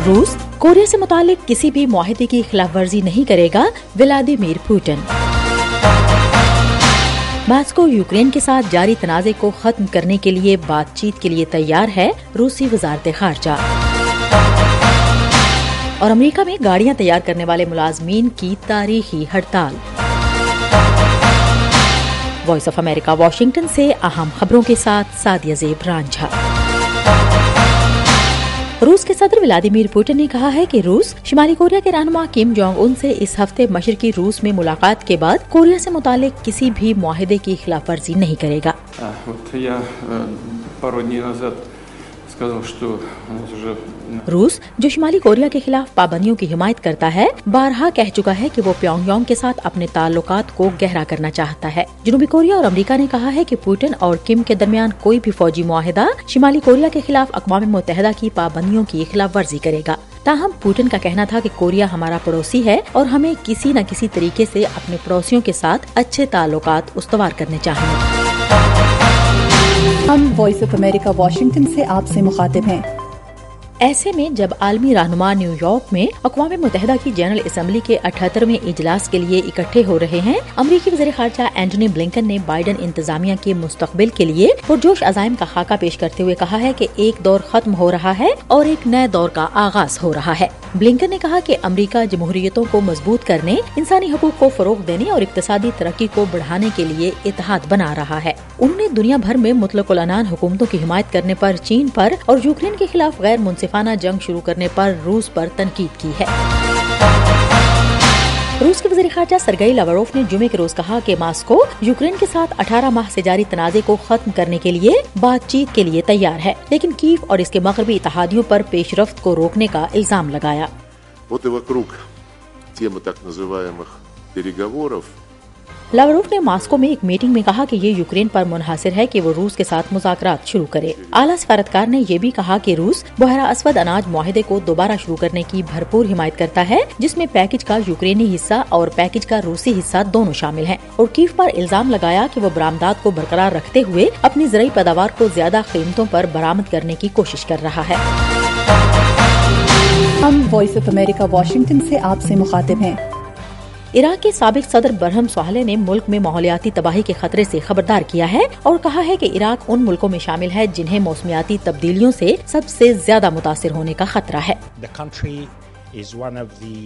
रूस कोरिया से मुतालिक किसी भी मुआहदे की खिलाफ वर्जी नहीं करेगा, व्लादिमीर पुतिन। मॉस्को यूक्रेन के साथ जारी तनाज़े को खत्म करने के लिए बातचीत के लिए तैयार है, रूसी वज़ारत ख़ारजा। और अमेरिका में गाड़ियां तैयार करने वाले मुलाजमीन की तारीखी हड़ताल। वॉइस ऑफ अमेरिका वाशिंगटन से अहम खबरों के साथ सादिया ज़ेब रांझा। रूस के सदर व्लादिमीर पुतिन ने कहा है कि रूस शिमाली कोरिया के रहनुमा किम जोंग उन से इस हफ्ते मशरकी रूस में मुलाकात के बाद कोरिया से मुतालिक किसी भी मुआहदे की खिलाफ वर्जी नहीं करेगा। रूस जो शिमाली कोरिया के खिलाफ पाबंदियों की हिमायत करता है, बारहा कह चुका है कि वो प्योंगयांग के साथ अपने ताल्लुकात को गहरा करना चाहता है। जनूबी कोरिया और अमेरिका ने कहा है कि पुतिन और किम के दरमियान कोई भी फौजी मुआहिदा शिमाली कोरिया के खिलाफ अक़वाम मुत्तहिदा की पाबंदियों की खिलाफ वर्जी करेगा। ताहम पुतिन का कहना था कि कोरिया हमारा पड़ोसी है और हमें किसी न किसी तरीके से अपने पड़ोसियों के साथ अच्छे ताल्लुकात उस्तवार करने चाहिए। हम वॉइस ऑफ अमेरिका वाशिंगटन से आपसे मुखातिब हैं। ऐसे में जब आलमी रहनुमा न्यूयॉर्क में अक़वाम मुत्तहिदा की जनरल असम्बली के 78वें इजलास के लिए इकट्ठे हो रहे हैं, अमरीकी वज़ीर ख़ारजा एंटनी ब्लिंकन ने बाइडन इंतजामिया के मुस्तक़बिल के लिए पुरजोश अज़ाइम का खाका पेश करते हुए कहा है कि एक दौर खत्म हो रहा है और एक नए दौर का आगाज हो रहा है। ब्लिंकन ने कहा कि अमरीका जमहूरियतों को मजबूत करने, इंसानी हकूक को फरोग देने और इक़्तिसादी तरक्की को बढ़ाने के लिए इत्तेहाद बना रहा है। उन्होंने दुनिया भर में मुतलक़ुल अनान हुकूमतों की हिमायत करने पर चीन पर और यूक्रेन के खिलाफ गैर मुनसिफाना जंग शुरू करने पर रूस पर तनकीद की है। रूस के वज़ीर ख़ारजा सरगेई लावरोव ने जुमे के रोज कहा कि मॉस्को यूक्रेन के साथ 18 माह से जारी तनाज़े को खत्म करने के लिए बातचीत के लिए तैयार है, लेकिन कीव और इसके मग़रबी इत्तेहादियों पर पेशरफ्त को रोकने का इल्जाम लगाया। लावरोव ने मॉस्को में एक मीटिंग में कहा कि ये यूक्रेन पर मुनहसर है कि वो रूस के साथ मुज़ाकरात शुरू करे। आला सफारतकार ने ये भी कहा कि रूस बहरा अस्वद अनाज मुआहिदे को दोबारा शुरू करने की भरपूर हिमायत करता है, जिसमें पैकेज का यूक्रेनी हिस्सा और पैकेज का रूसी हिस्सा दोनों शामिल हैं, और कीव पर इल्जाम लगाया कि वो बरामदात को बरकरार रखते हुए अपनी ज़रूरी पैदावार को ज्यादा कीमतों पर बरामद करने की कोशिश कर रहा है। हम वॉइस ऑफ अमेरिका वाशिंगटन से आपसे मुखातिब हैं। इराक के साबिक सदर बरहम सालेह ने मुल्क में माहौलियाती तबाही के खतरे से खबरदार किया है और कहा है कि इराक उन मुल्कों में शामिल है जिन्हें मौसमियाती तब्दीलियों से सबसे ज्यादा मुतासिर होने का खतरा है। The country is one of the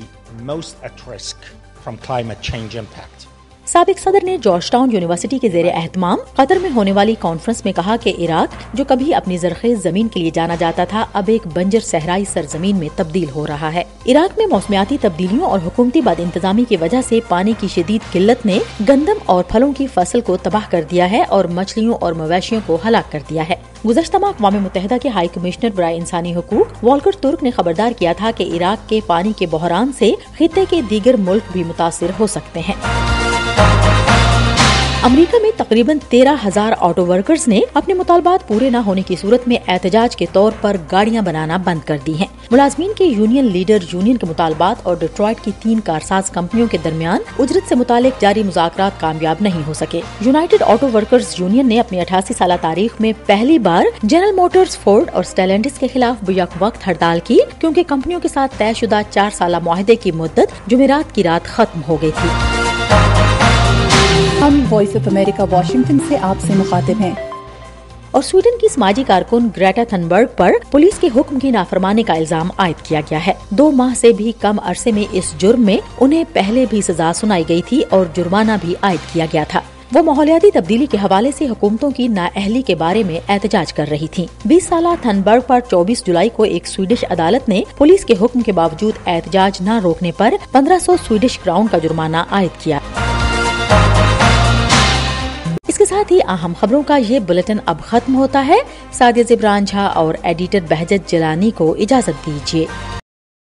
most at risk from climate change impact. साबिक सदर ने जॉर्जटाउन यूनिवर्सिटी के ज़ेरे एहतमाम कतर में होने वाली कॉन्फ्रेंस में कहा कि इराक जो कभी अपनी ज़रख़ेज़ ज़मीन के लिए जाना जाता था, अब एक बंजर सहराई सरजमीन में तब्दील हो रहा है। इराक में मौसमियाती तब्दीलियों और हुकूमती बदइंतज़ामी की वजह से पानी की शदीद किल्लत ने गंदम और फलों की फसल को तबाह कर दिया है और मछलियों और मवेशियों को हलाक कर दिया है। गुज़श्ता माह अक़वाम मुत्तहिदा के हाई कमिश्नर बराए इंसानी हकूक वॉल्कर तुर्क ने खबरदार किया था कि इराक के पानी के बहरान से खित्ते के दीगर मुल्क भी मुतासिर हो सकते हैं। अमेरिका में तकरीबन 13,000 ऑटो वर्कर्स ने अपने मुतालबात पूरे न होने की सूरत में एहतजाज के तौर पर गाड़ियां बनाना बंद कर दी हैं। मुलाजमीन के यूनियन लीडर यूनियन के मुतालबात और डिट्रॉइट की 3 कारसाज कंपनियों के दरमियान उजरत से मुतालिक जारी मुज़ाकरात कामयाब नहीं हो सके। यूनाइटेड ऑटो वर्कर्स यूनियन ने अपनी 88 साल तारीख में पहली बार जनरल मोटर्स, फोर्ड और स्टेलेंटिस के खिलाफ बेवक्त हड़ताल की, क्योंकि कंपनियों के साथ तयशुदा 4 साल मुआहदे की मुद्दत जुमेरात की रात खत्म हो गई थी। हम वॉइस ऑफ अमेरिका वाशिंगटन से आपसे मुखातिब हैं। और स्वीडन की समाजी कारकुन ग्रेटा थनबर्ग पर पुलिस के हुक्म की नाफरमानी का इल्जाम आयद किया गया है। 2 माह से भी कम अरसे में इस जुर्म में उन्हें पहले भी सजा सुनाई गई थी और जुर्माना भी आयद किया गया था। वो माहौलियाती तब्दीली के हवाले से हुकूमतों की नाअहली के बारे में एहतजाज कर रही थी। 20 साल थनबर्ग पर 24 जुलाई को एक स्वीडिश अदालत ने पुलिस के हुक्म के बावजूद एहतजाज न रोकने पर 1500 स्वीडिश क्राउन का जुर्माना आयद किया। इसके साथ ही अहम खबरों का ये बुलेटिन अब खत्म होता है। सादिया ज़ेब रांझा और एडिटर बहजत जिलानी को इजाजत दीजिए।